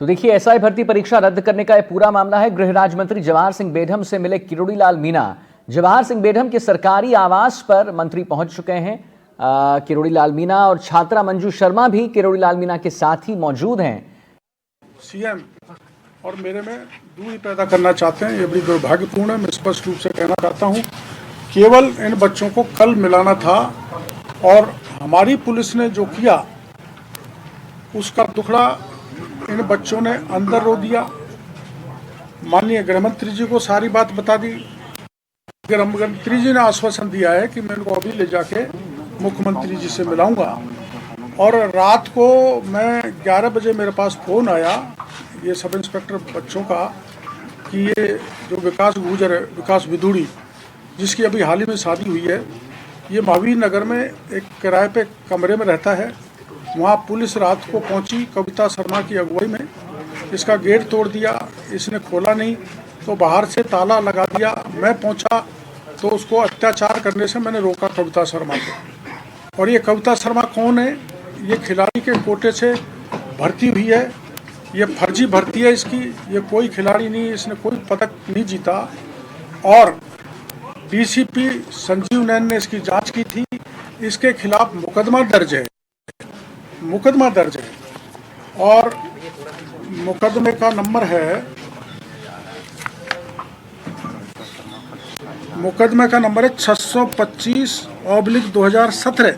तो देखिए, एसआई भर्ती परीक्षा रद्द करने का यह पूरा मामला है। गृह राज्य मंत्री जवाहर सिंह बेढम से मिले किरोड़ी लाल मीणा। जवाहर सिंह बेढम के सरकारी आवास पर मंत्री पहुंच चुके हैं। किरोड़ी लाल मीणा और छात्रा मंजू शर्मा भी किरोड़ी लाल मीणा के साथ ही मौजूद हैं। सीएम और मेरे में दूरी पैदा करना चाहते हैं, ये बड़ी दुर्भाग्यपूर्ण है। मैं स्पष्ट रूप से कहना चाहता हूँ, केवल इन बच्चों को कल मिलाना था और हमारी पुलिस ने जो किया उसका टुकड़ा इन बच्चों ने अंदर रो दिया। माननीय गृहमंत्री जी को सारी बात बता दी। गृहमंत्री जी ने आश्वासन दिया है कि मैं इनको अभी ले जाके मुख्यमंत्री जी से मिलाऊंगा। और रात को मैं 11 बजे मेरे पास फ़ोन आया ये सब इंस्पेक्टर बच्चों का कि ये जो विकास गुर्जर है, विकास विदुड़ी, जिसकी अभी हाल ही में शादी हुई है, ये महावीर नगर में एक किराए पे कमरे में रहता है। वहाँ पुलिस रात को पहुँची कविता शर्मा की अगुवाई में। इसका गेट तोड़ दिया, इसने खोला नहीं तो बाहर से ताला लगा दिया। मैं पहुँचा तो उसको अत्याचार करने से मैंने रोका कविता शर्मा को। और ये कविता शर्मा कौन है? ये खिलाड़ी के कोटे से भर्ती हुई है, ये फर्जी भर्ती है इसकी। ये कोई खिलाड़ी नहीं, इसने कोई पदक नहीं जीता। और डीसीपी संजीव नैन ने इसकी जांच की थी, इसके खिलाफ मुकदमा दर्ज है। और मुकदमे का नंबर है 625/2017।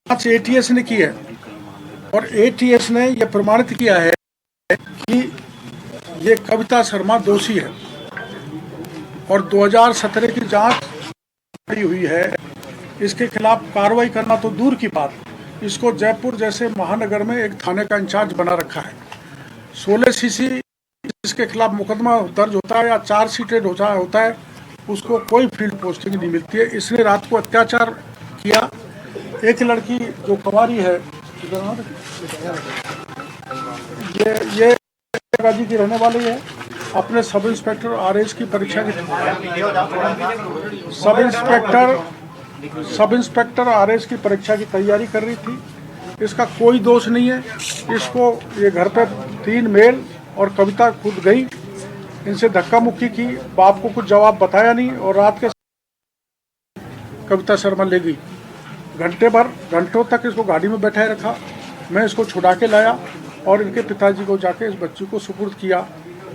जांच एटीएस ने की है और एटीएस ने यह प्रमाणित किया है कि ये कविता शर्मा दोषी है। और 2017 की जांच हुई है। इसके खिलाफ कार्रवाई करना तो दूर की बात, इसको जयपुर जैसे महानगर में एक थाने का इंचार्ज बना रखा है। 16 सीसी जिसके खिलाफ मुकदमा दर्ज होता है या चार्जशीटेड होता है, उसको कोई फील्ड पोस्टिंग नहीं मिलती है। इसने रात को अत्याचार किया। एक लड़की जो कुंवारी है, ये गाजी की रहने वाली है, अपने सब इंस्पेक्टर आरएस की परीक्षा की सब इंस्पेक्टर आरएस की परीक्षा की तैयारी कर रही थी। इसका कोई दोष नहीं है। इसको ये घर पे 3 मेल और कविता खुद गई, इनसे धक्का मुक्की की, बाप को कुछ जवाब बताया नहीं और रात के कविता शर्मा ले गई। घंटों तक इसको गाड़ी में बैठाए रखा। मैं इसको छुड़ा के लाया और इनके पिताजी को जाके इस बच्ची को सुपुर्द किया।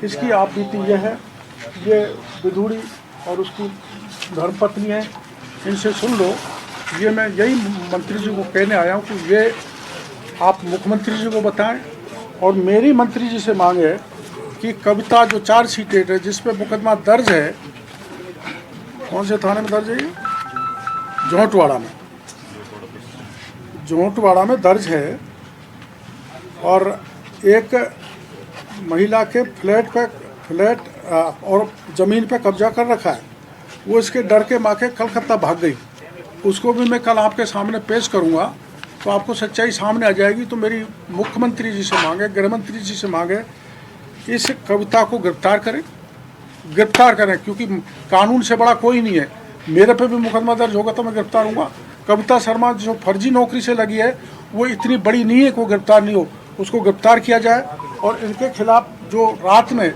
इसकी आप बीती यह है, ये विदुड़ी और उसकी धर्मपत्नी है, इनसे सुन लो। ये मैं यही मंत्री जी को कहने आया हूँ कि ये आप मुख्यमंत्री जी को बताएं और मेरी मंत्री जी से मांगे कि कविता जो चार्जशीटेड है, जिस पे मुकदमा दर्ज है, कौन से थाने में दर्ज है? ये जोंटवाड़ा में दर्ज है। और एक महिला के फ्लैट और ज़मीन पे कब्जा कर रखा है। वो इसके डर के मारे कलकत्ता भाग गई। उसको भी मैं कल आपके सामने पेश करूंगा तो आपको सच्चाई सामने आ जाएगी। तो मेरी मुख्यमंत्री जी से मांगे, गृहमंत्री जी से मांगे, इस कविता को गिरफ्तार करें, क्योंकि कानून से बड़ा कोई नहीं है। मेरे पे भी मुकदमा दर्ज होगा तो मैं गिरफ्तार हूँगा। कविता शर्मा जो फर्जी नौकरी से लगी है वो इतनी बड़ी नहीं है कि वो गिरफ्तार नहीं हो। उसको गिरफ्तार किया जाए और इनके खिलाफ जो रात में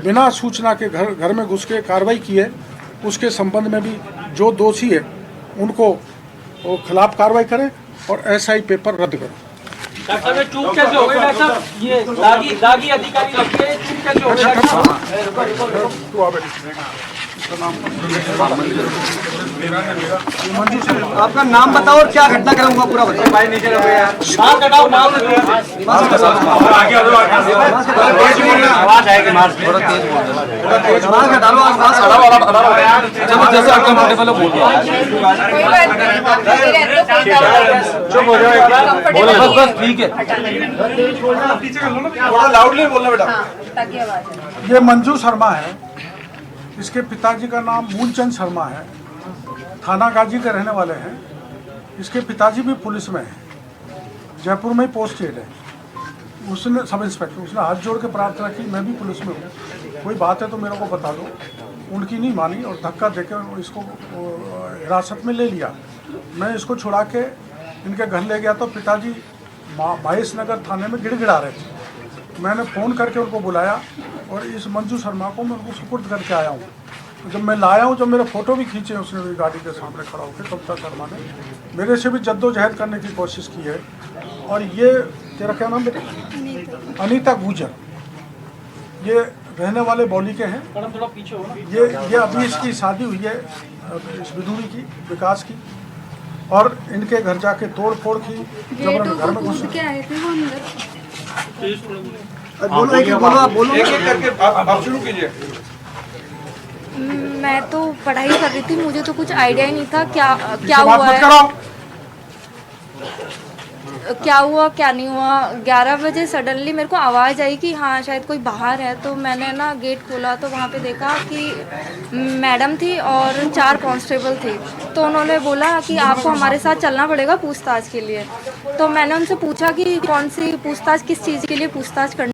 बिना सूचना के घर में घुस के कार्रवाई की है, उसके संबंध में भी जो दोषी है उनको खिलाफ कार्रवाई करें और एसआई पेपर रद्द करें। डॉक्टर साहब, चूक कैसे हो गई? डॉक्टर साहब, ये दागी अधिकारी लगते हैं, चूक कैसे हो गई? आपका नाम बताओ और क्या घटनाक्रम हुआ पूरा बताओ। भाई नीचे रहो यार, मास्क हटाओ, मास्क आगे आवाज आएगी। मास्क थोड़ा तेज बोल दो, मास्क हटा लो, मास्क हटाओ यार। चलो जैसे कंफर्टेबल हो बोल दो। चुप हो जाओ, बोलो बस ठीक है। थोड़ा लाउडली बोलना बेटा। ताकि आवाज आए। ये मंजू शर्मा है, इसके पिताजी का नाम मूलचंद शर्मा है, थाना गाजी के रहने वाले हैं। इसके पिताजी भी पुलिस में हैं, जयपुर में ही पोस्टेड है। उसने सब इंस्पेक्टर, उसने हाथ जोड़ के प्रार्थना की, मैं भी पुलिस में हूँ, कोई बात है तो मेरे को बता दो। उनकी नहीं मानी और धक्का देकर इसको हिरासत में ले लिया। मैं इसको छुड़ा के इनके घर ले गया तो पिताजी महेश नगर थाने में गिड़गिड़ा रहे थे। मैंने फ़ोन करके उनको बुलाया और इस मंजू शर्मा को मैं उनको सुपुर्द करके आया हूँ। जब मैं लाया हूँ, जब मेरे फ़ोटो भी खींचे उसने भी गाड़ी के सामने खड़ा होकर, कविता शर्मा ने मेरे से भी जद्दोजहद करने की कोशिश की है। और ये तेरा क्या नाम बेटा? अनीता गुजर, ये रहने वाले बौली के हैं। थोड़ा पीछे हो ना। ये अभी इसकी शादी हुई है इस विदुरी की, विकास की, और इनके घर जाके तोड़ फोड़ की, जबरन घर में घुस के आए थे वो अंदर। बोलो एक एक करके आप शुरू कीजिए। मैं तो पढ़ाई कर रही थी, मुझे तो कुछ आइडिया ही नहीं था क्या हुआ है, क्या हुआ क्या नहीं हुआ। 11 बजे सडनली मेरे को आवाज़ आई कि हाँ शायद कोई बाहर है, तो मैंने ना गेट खोला तो वहाँ पे देखा कि मैडम थी और 4 कांस्टेबल थे। तो उन्होंने बोला कि आपको हमारे साथ चलना पड़ेगा पूछताछ के लिए। तो मैंने उनसे पूछा कि कौन सी पूछताछ, किस चीज़ के लिए पूछताछ करनी।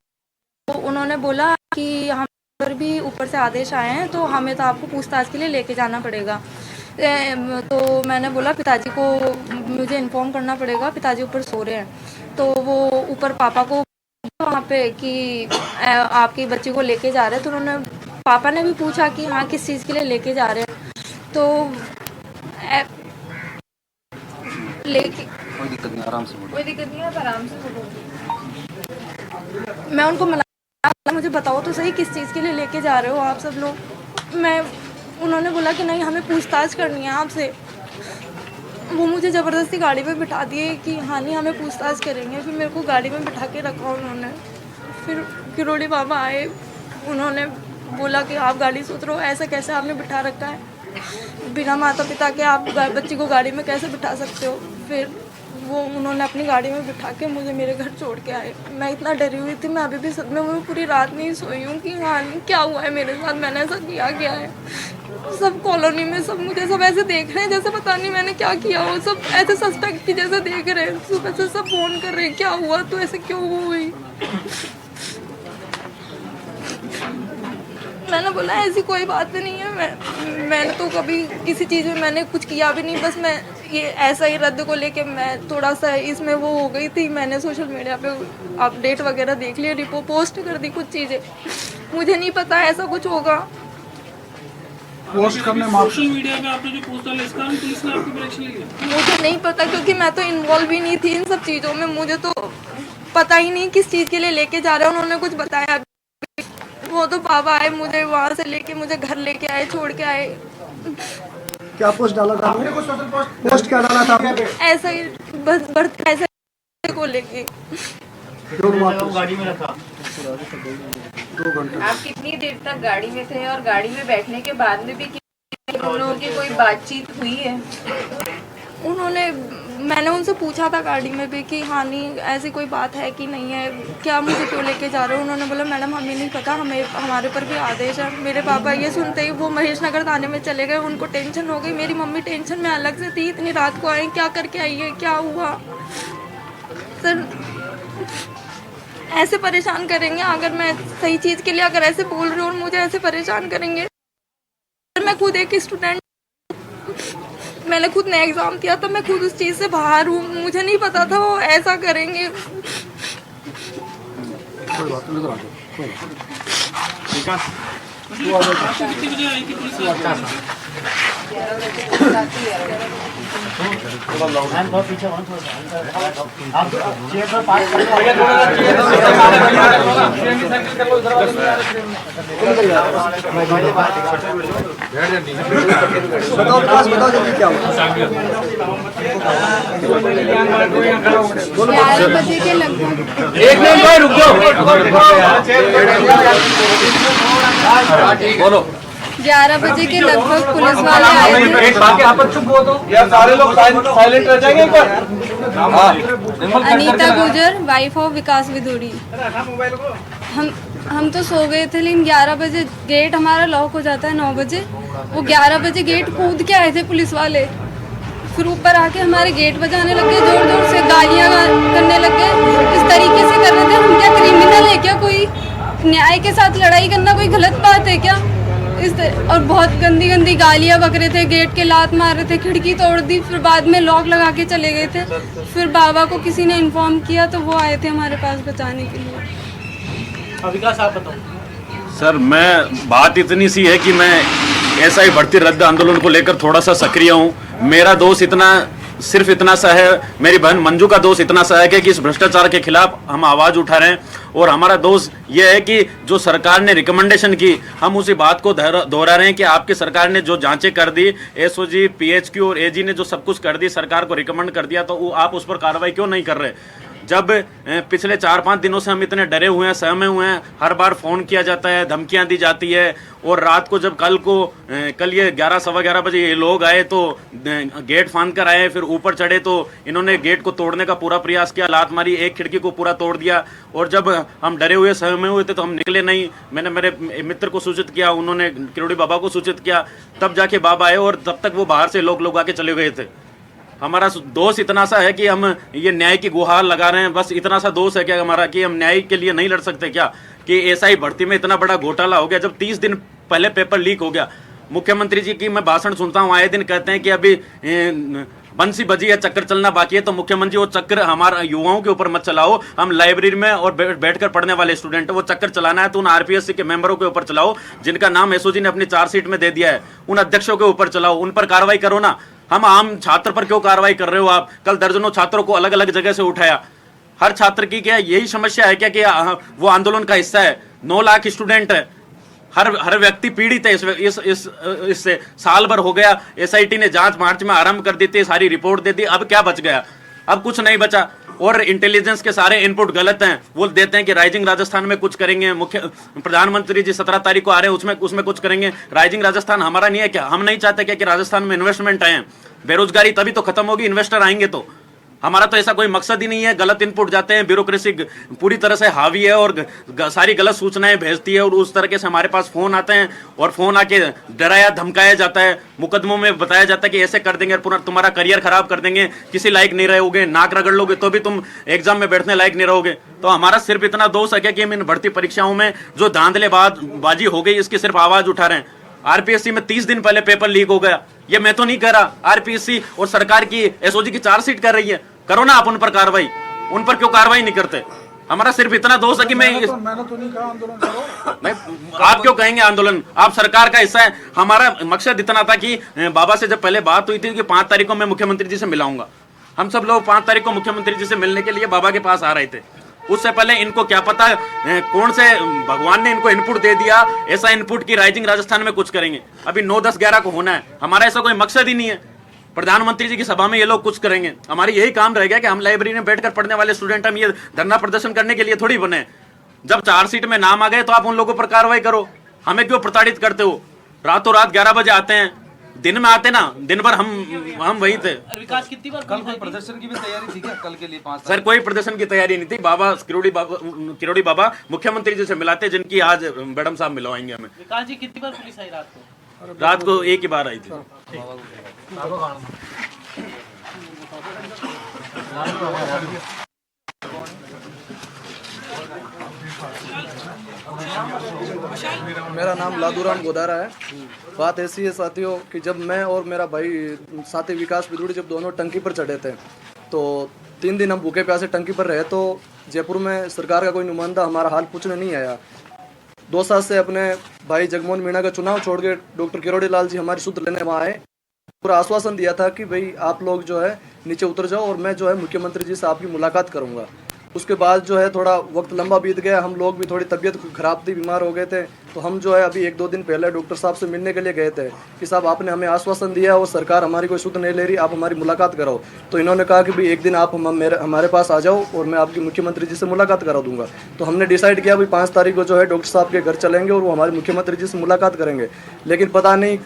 तो उन्होंने बोला कि हम पर भी ऊपर से आदेश आए हैं, तो हमें तो आपको पूछताछ के लिए लेके जाना पड़ेगा। तो मैंने बोला पिताजी को मुझे इन्फॉर्म करना पड़ेगा, पिताजी ऊपर सो रहे हैं। तो वो ऊपर पापा को वहाँ पे कि आपकी बच्ची को लेके जा रहे हैं। तो उन्होंने, पापा ने भी पूछा कि हाँ किस चीज़ के लिए लेके जा रहे हैं। तो लेके कोई दिक्कत नहीं, आराम से बोलो, कोई दिक्कत नहीं है, आराम से बोलो। मैं उनको मना, मुझे बताओ तो सही किस चीज़ के लिए लेके जा रहे हो आप सब लोग। उन्होंने बोला कि नहीं हमें पूछताछ करनी है आपसे। वो मुझे ज़बरदस्ती गाड़ी में बिठा दिए कि हाँ नहीं हमें पूछताछ करेंगे। फिर मेरे को गाड़ी में बिठा के रखा उन्होंने। फिर किरोड़ी बाबा आए, उन्होंने बोला कि आप गाड़ी से उतरो, ऐसा कैसे आपने बिठा रखा है, बिना माता पिता के आप बच्ची को गाड़ी में कैसे बिठा सकते हो। फिर वो उन्होंने अपनी गाड़ी में बिठा के मुझे मेरे घर छोड़ के आए। मैं इतना डरी हुई थी, मैं अभी भी सदमे में पूरी रात नहीं सोई हूँ कि हाँ क्या हुआ है मेरे साथ, मैंने ऐसा किया क्या है। सब कॉलोनी में सब मुझे सब ऐसे देख रहे हैं जैसे पता नहीं मैंने क्या किया हो। सब ऐसे सस्पेक्ट की जैसे देख रहे हैं, सुबह से सब फोन कर रहे हैं क्या हुआ, तो ऐसे क्यों हुई। मैंने बोला ऐसी कोई बात नहीं है, मैंने तो कभी किसी चीज़ में मैंने कुछ किया भी नहीं, बस मैं ये ऐसा ही रद्द को लेके मैं थोड़ा सा इसमें वो हो गई थी। मैंने सोशल मीडिया पे अपडेट वगैरह देख लिया, पोस्ट कर दी कुछ चीज़ें, मुझे नहीं पता ऐसा कुछ होगा। पोस्ट करने सोशल मीडिया पे आपने जो पोस्ट डाला, इसका पुलिस ने आपकी परीक्षा ली? मुझे नहीं पता क्योंकि मैं तो इन्वॉल्व ही नहीं थी इन सब चीज़ों में, मुझे तो पता ही नहीं किस चीज़ के लिए लेके जा रहे हैं। उन्होंने कुछ बताया, वो तो पापा आए मुझे वहाँ से लेके मुझे घर लेके आए, छोड़ के आए। क्या पोस्ट डाला था? पोस्ट क्या डाला था? ऐसा ही बस बर्थडे ऐसे को लेके। गाड़ी में रखा 2 घंटे। आप कितनी देर तक गाड़ी में थे और गाड़ी में बैठने के बाद में भी उन लोगों की कोई बातचीत हुई है? मैंने उनसे पूछा था गाड़ी में भी कि हाँ नहीं ऐसी कोई बात है कि नहीं है, क्या मुझे क्यों लेके जा रहे हो। उन्होंने बोला मैडम हमें नहीं पता, हमारे पर भी आदेश है। मेरे पापा ये सुनते ही वो महेश नगर थाने में चले गए, उनको टेंशन हो गई। मेरी मम्मी टेंशन में अलग से थी, इतनी रात को आई, क्या करके आई है, क्या हुआ। सर ऐसे परेशान करेंगे अगर मैं सही चीज़ के लिए अगर ऐसे बोल रही हूँ और मुझे ऐसे परेशान करेंगे। मैं खुद एक स्टूडेंट, मैंने खुद नया एग्ज़ाम दिया था, मैं खुद उस चीज़ से बाहर हूँ, मुझे नहीं पता था वो ऐसा करेंगे। कोई बात नहीं, इधर आ जाओ, कोई बात कितनी बजे आई थी पुलिस? बताओ जल्दी क्या हुआ? 11 बजे के लगभग, एक मिनट भाई रुक जाओ, बोलो। 11 बजे के लगभग पुलिस वाले आए थे। एक बाकी आप चुप हो तो यार सारे लोग साइलेंट रह जाएंगे एक बार। अनीता गुजर, वाइफ ऑफ विकास विदुरी। हम तो सो गए थे, लेकिन 11 बजे गेट हमारा लॉक हो जाता है 9 बजे। वो 11 बजे गेट कूद के आए थे पुलिस वाले, फिर ऊपर आके हमारे गेट बजाने लगे, जोर जोर से गालियाँ करने लगे। इस तरीके से कर रहे थे, हम क्या क्रिमिनल है क्या? कोई न्याय के साथ लड़ाई करना कोई गलत बात है क्या? और बहुत गंदी गंदी गालियाँ बक रहे थे, गेट के लात मार रहे थे, खिड़की तोड़ दी, फिर बाद में लॉक लगा के चले गए थे। फिर बाबा को किसी ने इन्फॉर्म किया तो वो आए थे हमारे पास बचाने के लिए। विकास आप बताओ। सर, मैं बात इतनी सी है कि मैं एसआई भर्ती रद्द आंदोलन को लेकर थोड़ा सा सक्रिय हूँ। मेरा दोष सिर्फ इतना सा है, मेरी बहन मंजू का दोष इतना सा है कि इस भ्रष्टाचार के खिलाफ हम आवाज उठा रहे हैं। और हमारा दोष यह है कि जो सरकार ने रिकमेंडेशन की, हम उसी बात को दोहरा रहे हैं कि आपकी सरकार ने जो जांचें कर दी, एसओजी, पीएचक्यू और एजी ने जो सब कुछ कर दी, सरकार को रिकमेंड कर दिया, तो आप उस पर कार्रवाई क्यों नहीं कर रहे? जब पिछले 4-5 दिनों से हम इतने डरे हुए हैं, सहमे हुए हैं, हर बार फोन किया जाता है, धमकियां दी जाती है। और रात को जब कल ये 11-11:15 बजे ये लोग आए तो गेट फांद कर आए, फिर ऊपर चढ़े तो इन्होंने गेट को तोड़ने का पूरा प्रयास किया, लात मारी, एक खिड़की को पूरा तोड़ दिया। और जब हम डरे हुए सहमे हुए थे तो हम निकले नहीं। मैंने मेरे मित्र को सूचित किया, उन्होंने किरोड़ी बाबा को सूचित किया, तब जाके बाबा आए और तब तक वो बाहर से लोग आके चले गए थे। हमारा दोष इतना सा है कि हम ये न्याय की गुहार लगा रहे हैं, बस इतना सा दोष है क्या हमारा कि हम न्याय के लिए नहीं लड़ सकते क्या? कि एसआई भर्ती में इतना बड़ा घोटाला हो गया, जब 30 दिन पहले पेपर लीक हो गया। मुख्यमंत्री जी की मैं भाषण सुनता हूँ, आए दिन कहते हैं कि अभी बंसी बजी है, चक्कर चलना बाकी है। तो मुख्यमंत्री वो चक्कर हमारे युवाओं के ऊपर मत चलाओ। हम लाइब्रेरी में और बैठकर पढ़ने वाले स्टूडेंट, वो चक्कर चलाना है तो उन आरपीएससी के मेंबरों के ऊपर चलाओ, जिनका नाम एसओजी ने अपनी चार्जशीट में दे दिया है। उन अध्यक्षों के ऊपर चलाओ, उन पर कार्रवाई करो ना। हम आम छात्र पर क्यों कार्रवाई कर रहे हो आप? कल दर्जनों छात्रों को अलग अलग जगह से उठाया। हर छात्र की क्या यही समस्या है क्या कि वो आंदोलन का हिस्सा है? 9 लाख स्टूडेंट है, हर व्यक्ति पीड़ित है इससे। साल भर हो गया, एसआईटी ने जांच मार्च में आरंभ कर दी थी, सारी रिपोर्ट दे दी, अब क्या बच गया? अब कुछ नहीं बचा। और इंटेलिजेंस के सारे इनपुट गलत हैं। वो देते हैं कि राइजिंग राजस्थान में कुछ करेंगे, प्रधानमंत्री जी 17 तारीख को आ रहे हैं, उसमें कुछ करेंगे। राइजिंग राजस्थान हमारा नहीं है क्या? हम नहीं चाहते क्या कि राजस्थान में इन्वेस्टमेंट आए? बेरोजगारी तभी तो खत्म होगी, इन्वेस्टर आएंगे तो। हमारा तो ऐसा कोई मकसद ही नहीं है। गलत इनपुट जाते हैं, ब्यूरोक्रेसी पूरी तरह से हावी है और सारी गलत सूचनाएं भेजती है। और उस तरीके से हमारे पास फोन आते हैं और फोन आके डराया धमकाया जाता है, मुकदमों में बताया जाता है कि ऐसे कर देंगे, पूरा तुम्हारा करियर खराब कर देंगे, किसी लायक नहीं रहोगे, नाक रगड़ लोगे तो भी तुम एग्जाम में बैठने लायक नहीं रहोगे। तो हमारा सिर्फ इतना दोष है कि हम इन भर्ती परीक्षाओं में जो धांधलेबाजी हो गई, इसकी सिर्फ आवाज उठा रहे हैं। आरपीएससी में 30 दिन पहले पेपर लीक हो गया, ये मैं तो नहीं कह रहा, आरपीएससी और सरकार की एसओजी की चार्जशीट कर रही है। करो ना आप उन पर कार्रवाई, उन पर क्यों कार्रवाई नहीं करते? हमारा सिर्फ इतना दोष है कि मैंने तो नहीं कहा आंदोलन करो। नहीं, आप क्यों कहेंगे आंदोलन? आप सरकार का हिस्सा है। हमारा मकसद इतना था कि बाबा से जब पहले बात हुई थी कि 5 तारीख को मैं मुख्यमंत्री जी से मिलाऊंगा, हम सब लोग 5 तारीख को मुख्यमंत्री जी से मिलने के लिए बाबा के पास आ रहे थे। उससे पहले इनको क्या पता कौन से भगवान ने इनको इनपुट दे दिया, ऐसा इनपुट की राइजिंग राजस्थान में कुछ करेंगे। अभी 9, 10, 11 को होना है। हमारा ऐसा कोई मकसद ही नहीं है प्रधानमंत्री जी की सभा में ये लोग कुछ करेंगे। हमारी यही काम रह गया कि हम लाइब्रेरी में बैठकर पढ़ने वाले स्टूडेंट, हम ये धरना प्रदर्शन करने के लिए थोड़ी बने। जब चार्जशीट में नाम आ गए तो आप उन लोगों पर कार्रवाई करो। हमें क्यों प्रताड़ित करते हो? रातों रात 11 बजे आते हैं, दिन में आते ना, दिन भर हम वहीं थे। विकास कितनी बार कल कोई प्रदर्शन की भी तैयारी थी क्या? कल के लिए 5 सर कोई प्रदर्शन की तैयारी नहीं थी। बाबा किरोड़ी बाबा मुख्यमंत्री जी से मिलाते, जिनकी आज मैडम साहब मिलवाएंगे हमें। विकास जी कितनी बार पुलिस आई रात को? रात को एक ही बार आई थी। मेरा नाम लादूराम गोदारा है। बात ऐसी है साथियों कि जब मैं और मेरा भाई साथी विकास बिदुड़ी जब दोनों टंकी पर चढ़े थे तो 3 दिन हम भूखे प्यासे टंकी पर रहे, तो जयपुर में सरकार का कोई नुमाइंदा हमारा हाल पूछने नहीं आया। 2 साल से अपने भाई जगमोहन मीणा का चुनाव छोड़ के डॉक्टर किरोड़ी लाल जी हमारी सुध लेने वहाँ आए। पूरा आश्वासन दिया था कि भाई आप लोग जो है नीचे उतर जाओ और मैं जो है मुख्यमंत्री जी से आपकी मुलाकात करूँगा। उसके बाद जो है थोड़ा वक्त लंबा बीत गया, हम लोग भी थोड़ी तबीयत खराब थी, बीमार हो गए थे। तो हम जो है अभी 1-2 दिन पहले डॉक्टर साहब से मिलने के लिए गए थे कि साहब आपने हमें आश्वासन दिया और सरकार हमारी कोई सुध नहीं ले रही, आप हमारी मुलाकात कराओ। तो इन्होंने कहा कि भाई एक दिन आप हमारे पास आ जाओ और मैं आपकी मुख्यमंत्री जी से मुलाकात करा दूंगा। तो हमने डिसाइड किया भाई 5 तारीख को जो है डॉक्टर साहब के घर चलेंगे और वो हमारे मुख्यमंत्री जी से मुलाकात करेंगे। लेकिन पता नहीं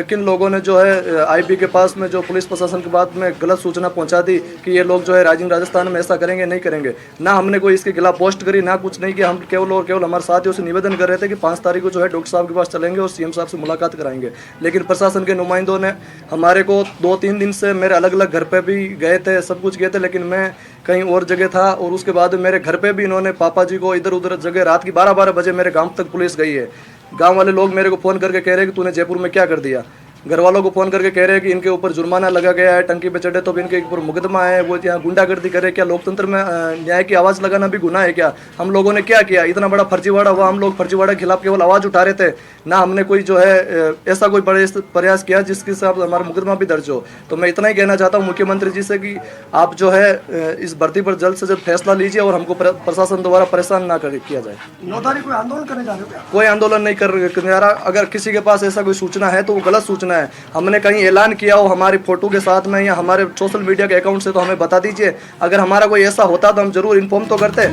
किन लोगों ने जो है आईपी के पास में जो पुलिस प्रशासन के बाद में गलत सूचना पहुँचा दी कि ये लोग जो है राइजिंग राजस्थान में ऐसा करेंगे नहीं करेंगे। ना हमने कोई इसके खिलाफ पोस्ट करी ना कुछ नहीं किया। हम केवल और केवल हमारे साथियों से निवेदन कर रहे थे कि 5 तारीख को जो है डॉक्टर साहब के पास चलेंगे और सीएम साहब से मुलाकात कराएंगे। लेकिन प्रशासन के नुमाइंदों ने हमारे को 2-3 दिन से मेरे अलग अलग घर पे भी गए थे, सब कुछ किए थे, लेकिन मैं कहीं और जगह था। और उसके बाद मेरे घर पे भी इन्होंने पापा जी को इधर उधर जगह रात की 12-12 बजे मेरे गांव तक पुलिस गई है। गांव वाले लोग मेरे को फ़ोन करके कह रहे हैं कि तूने जयपुर में क्या कर दिया। घर वालों को फ़ोन करके कह रहे हैं कि इनके ऊपर जुर्माना लगा गया है, टंकी पे चढ़े तो भी इनके ऊपर मुकदमा है, वो यहाँ गुंडागर्दी करे। क्या लोकतंत्र में न्याय की आवाज़ लगाना भी गुनाह है क्या? हम लोगों ने क्या किया? इतना बड़ा फर्जीवाड़ा हुआ, हम लोग फर्जीवाड़ा के खिलाफ केवल आवाज़ उठा रहे थे ना, हमने कोई जो है ऐसा कोई प्रयास किया जिसके साथ हमारा मुकदमा भी दर्ज हो। तो मैं इतना ही कहना चाहता हूँ मुख्यमंत्री जी से कि आप जो है इस भर्ती पर जल्द से जल्द फैसला लीजिए और हमको प्रशासन द्वारा परेशान ना किया जाए। कोई आंदोलन करने जा रहे हो क्या? कोई आंदोलन नहीं कर रहा। अगर किसी के पास ऐसा कोई सूचना है तो वो गलत सूचना है। हमने कहीं ऐलान किया हो हमारी फोटो के साथ में या हमारे सोशल मीडिया के अकाउंट से तो हमें बता दीजिए। अगर हमारा कोई ऐसा होता तो हम जरूर इन्फॉर्म तो करते।